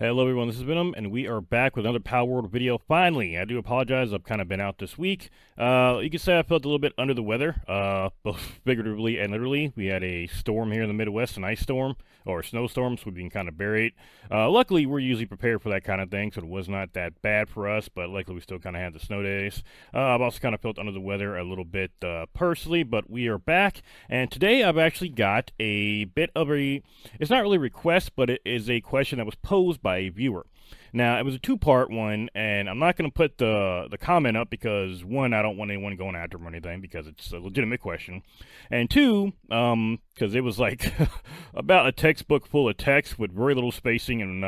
Hello everyone, this is Venom, and we are back with another Power World video. Finally, I do apologize, I've kind of been out this week. You can say I felt a little bit under the weather, both figuratively and literally. We had a storm here in the Midwest, an ice storm, or snowstorm, so we've been kind of buried. Luckily, we're usually prepared for that kind of thing, so it was not that bad for us, but luckily we still kind of had the snow days. I've also kind of felt under the weather a little bit personally, but we are back, and today I've actually got a bit of a, it's not really a request, but it is a question that was posed by a viewer. Now, it was a two-part one, and I'm not going to put the comment up because, one, I don't want anyone going after him or anything because it's a legitimate question, and two, because it was like about a textbook full of text with very little spacing, and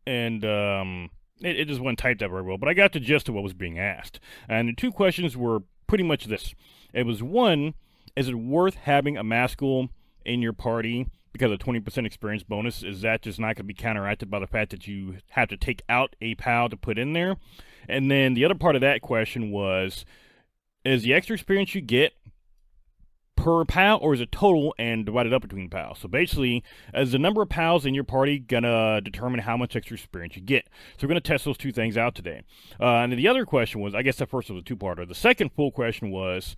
it just wasn't typed out very well, but I got the gist of what was being asked. And the two questions were pretty much this. It was, one, is it worth having a Mascal in your party because a 20% experience bonus? Is that just not going to be counteracted by the fact that you have to take out a PAL to put in there? And then the other part of that question was, is the extra experience you get per PAL, or is it total and divided up between PALs? So basically, is the number of PALs in your party gonna determine how much extra experience you get? So we're gonna test those two things out today. And then the other question was, I guess the first was a two-parter. The second full question was,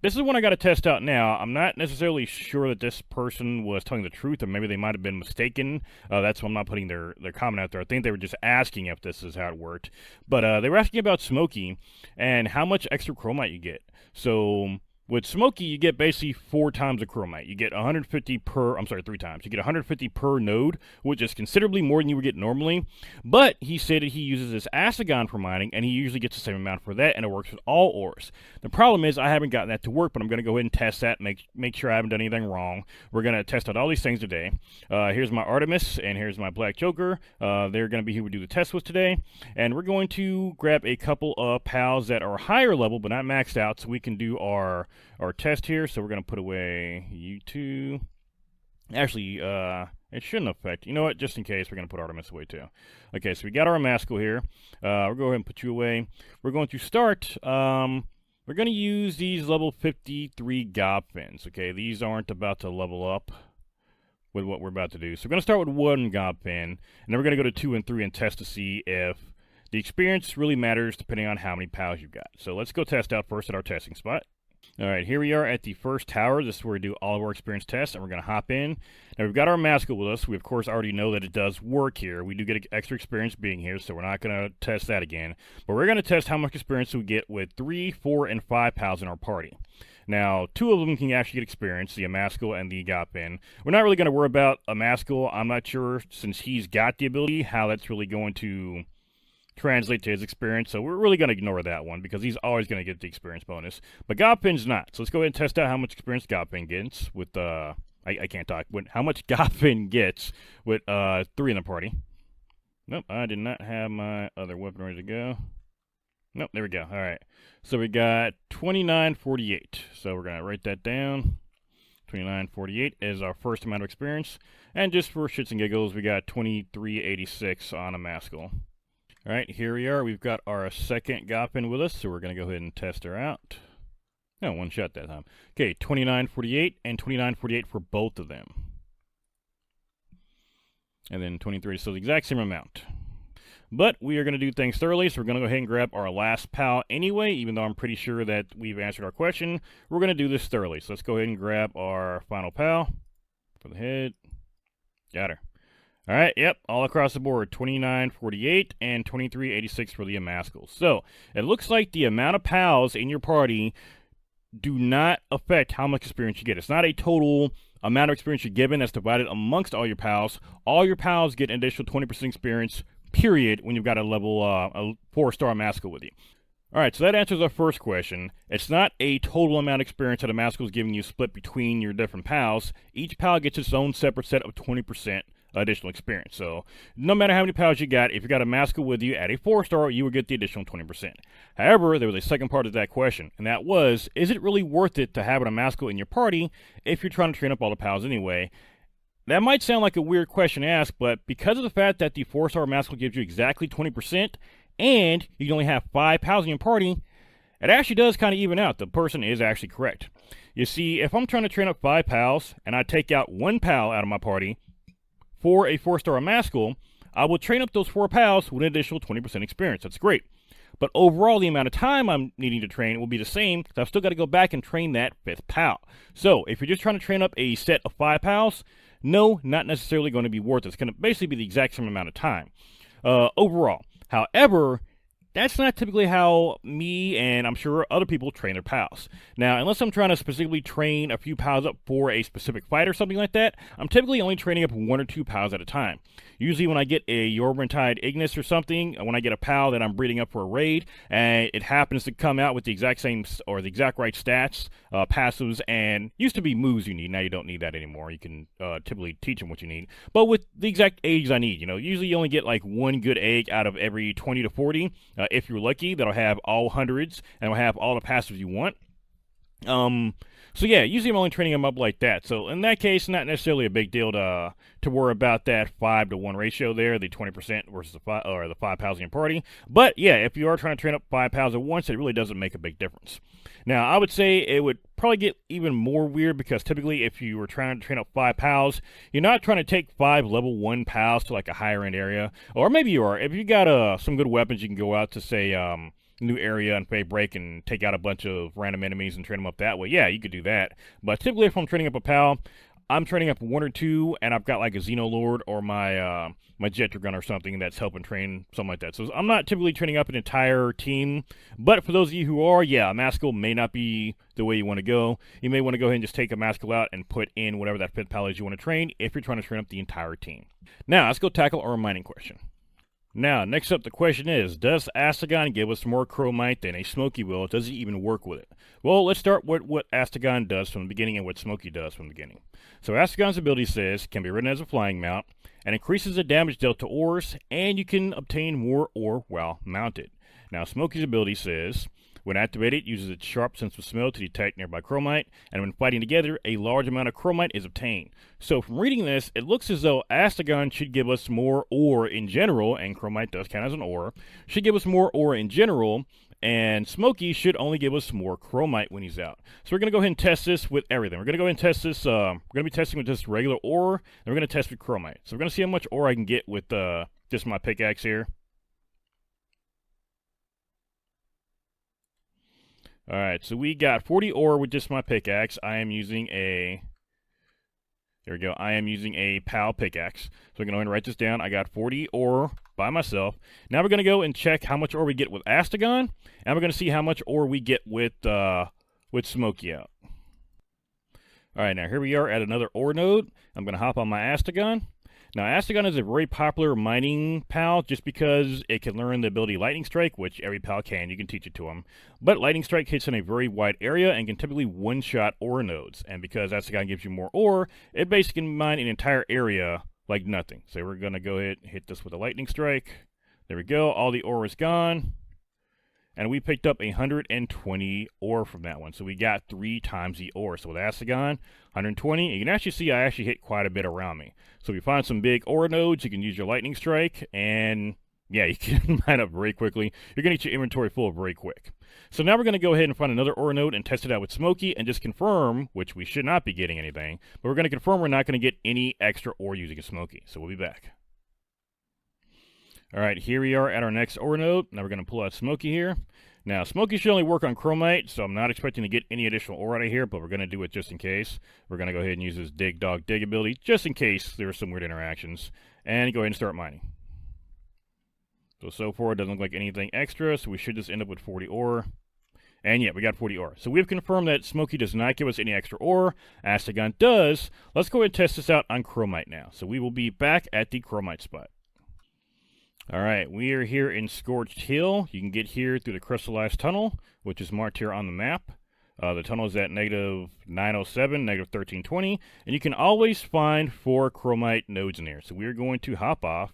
this is one I got to test out now. I'm not necessarily sure that this person was telling the truth, or maybe they might have been mistaken. That's why I'm not putting their comment out there. I think they were just asking if this is how it worked. But they were asking about Smokey and how much extra chromite you get. So with Smokey, you get basically 4 times the chromite. You get 150 per, I'm sorry, 3 times. You get 150 per node, which is considerably more than you would get normally. But he said that he uses this Aagon for mining, and he usually gets the same amount for that, and it works with all ores. The problem is I haven't gotten that to work, but I'm going to go ahead and test that, make sure I haven't done anything wrong. We're going to test out all these things today. Here's my Artemis, and here's my Black Joker. They're going to be who we do the test with today. And we're going to grab a couple of PALs that are higher level, but not maxed out, so we can do our test here. So we're going to put away you two. Actually, it shouldn't affect. You know what? Just in case, we're going to put Artemis away too. Okay, so we got our Mascal here. We'll go ahead and put you away. We're going to start. We're going to use these level 53 gob fins. Okay, these aren't about to level up with what we're about to do. So we're going to start with 1 gob fin, and then we're going to go to 2 and 3 and test to see if the experience really matters depending on how many PALs you've got. So let's go test out first at our testing spot. Alright, here we are at the first tower. This is where we do all of our experience tests, and we're going to hop in. Now, we've got our Mascal with us. We, of course, already know that it does work here. We do get extra experience being here, so we're not going to test that again. But we're going to test how much experience we get with 3, 4, and 5 PALs in our party. Now, 2 of them can actually get experience, the Mascal and the gob fin. We're not really going to worry about a Mascal. I'm not sure, since he's got the ability, how that's really going to translate to his experience, so we're really going to ignore that one because he's always going to get the experience bonus. But Gobfin's not, so let's go ahead and test out how much experience Gobfin gets with, I can't talk, how much Gobfin gets with 3 in the party. Nope, I did not have my other weapon ready to go. Nope, there we go. Alright, so we got 2948, so we're going to write that down. 2948 is our first amount of experience, and just for shits and giggles, we got 2386 on a Mascal. Alright, here we are. We've got our second Gopin with us, so we're going to go ahead and test her out. No, one shot that time. Okay, 2948 and 2948 for both of them. And then 23, so the exact same amount. But we are going to do things thoroughly, so we're going to go ahead and grab our last PAL anyway, even though I'm pretty sure that we've answered our question. We're going to do this thoroughly, so let's go ahead and grab our final PAL for the head. Got her. Alright, yep, all across the board, 2948 and 2386 for the Mascals. So, it looks like the amount of PALs in your party do not affect how much experience you get. It's not a total amount of experience you're given that's divided amongst all your PALs. All your PALs get an additional 20% experience, period, when you've got a level, a 4-star Mascal with you. Alright, so that answers our first question. It's not a total amount of experience that a Mascal is giving you split between your different PALs. Each PAL gets its own separate set of 20% additional experience. So no matter how many PALs you got, if you got a Mascal with you at a 4-star, you will get the additional 20%. However, there was a second part of that question, and that was, is it really worth it to have a Mascal in your party if you're trying to train up all the PALs anyway? That might sound like a weird question to ask, but because of the fact that the 4-star Mascal gives you exactly 20%, and you can only have 5 PALs in your party, it actually does kind of even out. The person is actually correct. You see, if I'm trying to train up 5 PALs, and I take out 1 PAL out of my party for a 4-star Mascal, I will train up those 4 pals with an additional 20% experience. That's great. But overall, the amount of time I'm needing to train will be the same because I've still got to go back and train that 5th pal. So if you're just trying to train up a set of 5 pals, no, not necessarily going to be worth it. It's going to basically be the exact same amount of time overall. However, that's not typically how me and I'm sure other people train their pals. Now, unless I'm trying to specifically train a few pals up for a specific fight or something like that, I'm typically only training up 1 or 2 pals at a time. Usually when I get a Yorberntide Ignis or something, when I get a pal that I'm breeding up for a raid, and it happens to come out with the exact same or the exact right stats, passives, and used to be moves you need. Now you don't need that anymore. You can typically teach them what you need. But with the exact eggs I need, usually you only get like 1 good egg out of every 20 to 40. If you're lucky, that'll have all hundreds and will have all the passives you want. So yeah, usually I'm only training them up like that. So in that case, not necessarily a big deal to worry about that 5-to-1 ratio there, the 20% versus the 5 pals in your party. But yeah, if you are trying to train up 5 pals at once, it really doesn't make a big difference. Now, I would say it would probably get even more weird because typically if you were trying to train up 5 pals, you're not trying to take 5 level 1 pals to like a higher end area. Or maybe you are. If you got some good weapons, you can go out to say new area and Feybreak and take out a bunch of random enemies and train them up that way. Yeah, you could do that. But typically if I'm training up a pal, I'm training up 1 or 2 and I've got like a Xenolord or my my Jetragon or something that's helping train something like that. So I'm not typically training up an entire team. But for those of you who are, yeah, a Maskell may not be the way you want to go. You may want to go ahead and just take a Maskell out and put in whatever that 5th pal is you want to train if you're trying to train up the entire team. Now, let's go tackle our mining question. Now, next up, the question is, does Aagon give us more chromite than a Smokey will? Does he even work with it? Well, let's start with what Aagon does from the beginning and what Smokey does from the beginning. So Aagon's ability says, can be written as a flying mount, and increases the damage dealt to ores, and you can obtain more ore while mounted. Now, Smokey's ability says, when activated, it uses its sharp sense of smell to detect nearby chromite, and when fighting together, a large amount of chromite is obtained. So from reading this, it looks as though Aagon should give us more ore in general, and chromite does count as an ore, should give us more ore in general, and Smokey should only give us more chromite when he's out. So we're going to go ahead and test this with everything. We're going to go ahead and test this, we're going to be testing with just regular ore, and we're going to test with chromite. So we're going to see how much ore I can get with just my pickaxe here. Alright, so we got 40 ore with just my pickaxe. I am using a... There we go. I am using a PAL pickaxe. So I'm going to go ahead and write this down. I got 40 ore by myself. Now we're going to go and check how much ore we get with Aagon. And we're going to see how much ore we get with Smokey out. Alright, now here we are at another ore node. I'm going to hop on my Aagon. Now, Aagon is a very popular mining pal just because it can learn the ability Lightning Strike, which every pal can. You can teach it to him. But Lightning Strike hits in a very wide area and can typically one-shot ore nodes. And because Aagon gives you more ore, it basically can mine an entire area like nothing. So we're going to go ahead and hit this with a Lightning Strike. There we go. All the ore is gone. And we picked up 120 ore from that one. So we got 3 times the ore. So with Aagon, 120. You can actually see I actually hit quite a bit around me. So if you find some big ore nodes, you can use your Lightning Strike. And yeah, you can mine up very quickly. You're going to get your inventory full very quick. So now we're going to go ahead and find another ore node and test it out with Smokey and just confirm, which we should not be getting anything, but we're going to confirm we're not going to get any extra ore using a Smokey. So we'll be back. Alright, here we are at our next ore node. Now we're going to pull out Smokey here. Now, Smokey should only work on chromite, so I'm not expecting to get any additional ore out of here, but we're going to do it just in case. We're going to go ahead and use this Dig Dog Dig ability, just in case there are some weird interactions. And go ahead and start mining. So far it doesn't look like anything extra, so we should just end up with 40 ore. And yeah, we got 40 ore. So we've confirmed that Smokey does not give us any extra ore. Aagon does. Let's go ahead and test this out on chromite now. So we will be back at the chromite spot. Alright, we are here in Scorched Hill. You can get here through the crystallized tunnel, which is marked here on the map. The tunnel is at -907, -1320, and you can always find 4 chromite nodes in here. So we're going to hop off.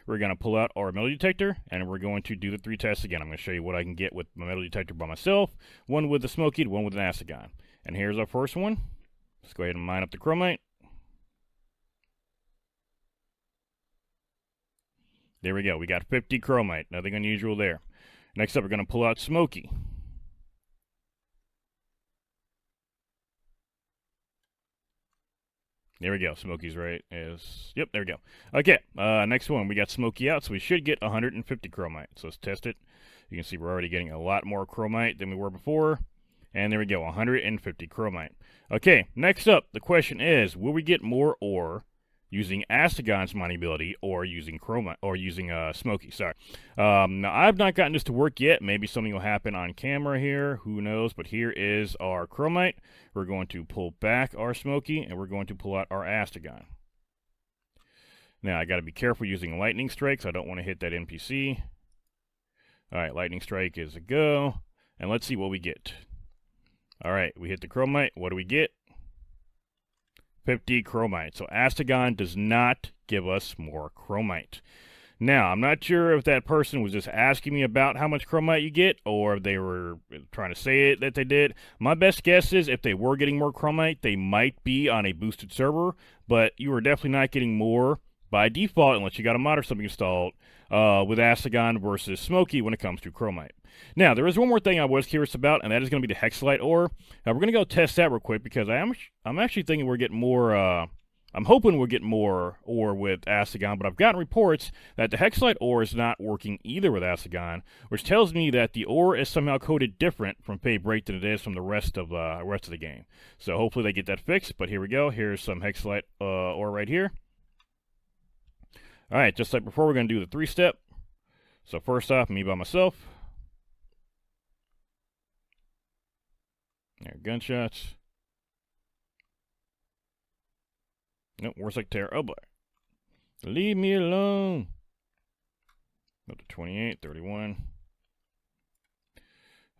We're going to pull out our metal detector, and we're going to do the 3 tests again. I'm going to show you what I can get with my metal detector by myself, one with the Smokey, one with an Aagon. And here's our first one. Let's go ahead and mine up the chromite. There we go. We got 50 chromite. Nothing unusual there. Next up, we're going to pull out Smokey. There we go. Smokey's right. Yep, there we go. Okay, next one. We got Smokey out, so we should get 150 chromite. So let's test it. You can see we're already getting a lot more chromite than we were before. And there we go, 150 chromite. Okay, next up, the question is, will we get more ore using Aagon's mining ability or using chromite, or using Smokey, sorry. Now, I've not gotten this to work yet. Maybe something will happen on camera here. Who knows? But here is our chromite. We're going to pull back our Smokey, and we're going to pull out our Aagon. Now, I got to be careful using lightning strikes. I don't want to hit that NPC. All right, lightning strike is a go. And let's see what we get. All right, we hit the chromite. What do we get? 50 chromite. So Aagon does not give us more chromite. Now, I'm not sure if that person was just asking me about how much chromite you get, or if they were trying to say it that they did. My best guess is if they were getting more chromite, they might be on a boosted server, but you are definitely not getting more by default unless you got a mod or something installed with Aagon versus Smokey when it comes to chromite. Now, there is one more thing I was curious about, and that is going to be the hexalite ore. Now, we're going to go test that real quick because I'm actually thinking we're getting more. I'm hoping we'll get more ore with Aagon, but I've gotten reports that the hexalite ore is not working either with Aagon, which tells me that the ore is somehow coded different from Feybreak than it is from the rest of the game. So hopefully they get that fixed. But here we go. Here's some hexalite ore right here. All right, just like before, we're going to do the 3-step. So first off, me by myself. There, gunshots. Nope, worse like terror. Oh boy. Leave me alone. Up to 28, 31.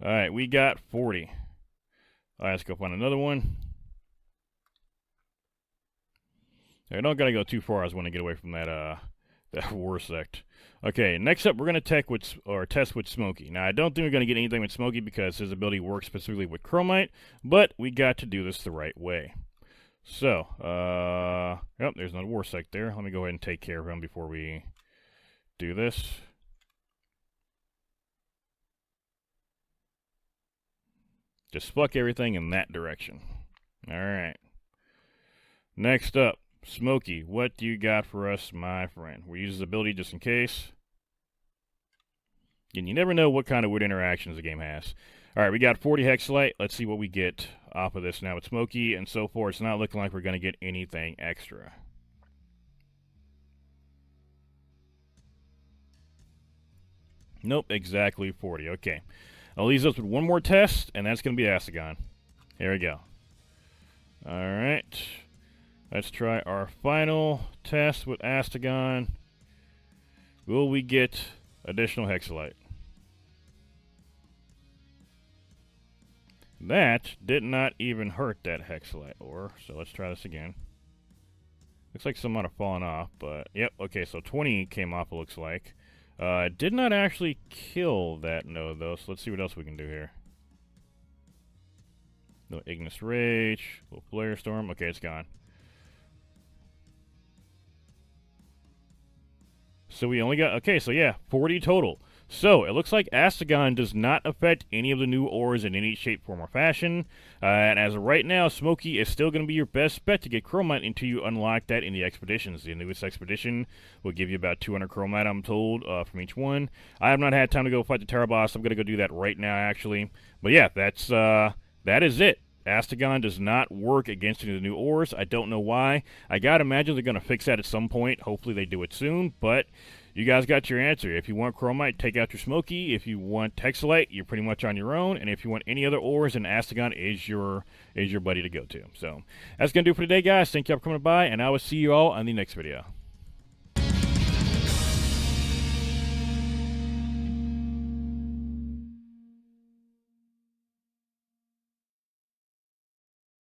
Alright, we got 40. Alright, let's go find another one. I don't gotta go too far. I just want to get away from that that war sect. Okay, next up, we're going to test with Smokey. Now, I don't think we're going to get anything with Smokey because his ability works specifically with chromite, but we got to do this the right way. So, yep, there's another war sect there. Let me go ahead and take care of him before we do this. Just fuck everything in that direction. All right. Next up. Smokey, what do you got for us, my friend? We use his ability just in case. And you never know what kind of weird interactions the game has. Alright, we got 40 hexalite. Let's see what we get off of this now with Smokey. And so far, it's not looking like we're going to get anything extra. Nope, exactly 40. Okay. I'll leave us with one more test, and that's going to be Aagon. Here we go. Alright. Let's try our final test with Aagon. Will we get additional hexalite? That did not even hurt that hexalite ore, so let's try this again. Looks like some might have fallen off, but yep, okay, so 20 came off, it looks like. Did not actually kill that node, though, so let's see what else we can do here. No Ignis Rage, little Flare Storm, okay, it's gone. So we only got, okay, so yeah, 40 total. So it looks like Aagon does not affect any of the new ores in any shape, form, or fashion. And as of right now, Smokey is still going to be your best bet to get chromite until you unlock that in the expeditions. The newest expedition will give you about 200 chromite, I'm told, from each one. I have not had time to go fight the Terror Boss. I'm going to go do that right now, actually. But yeah, that is it. Aagon does not work against any of the new ores. I don't know why. I gotta imagine they're gonna fix that at some point. Hopefully they do it soon, but you guys got your answer. If you want chromite, take out your Smokey. If you want hexalite, you're pretty much on your own. And if you want any other ores, then Aagon is your buddy to go to. So that's gonna do it for today, guys. Thank you all for coming by, and I will see you all on the next video.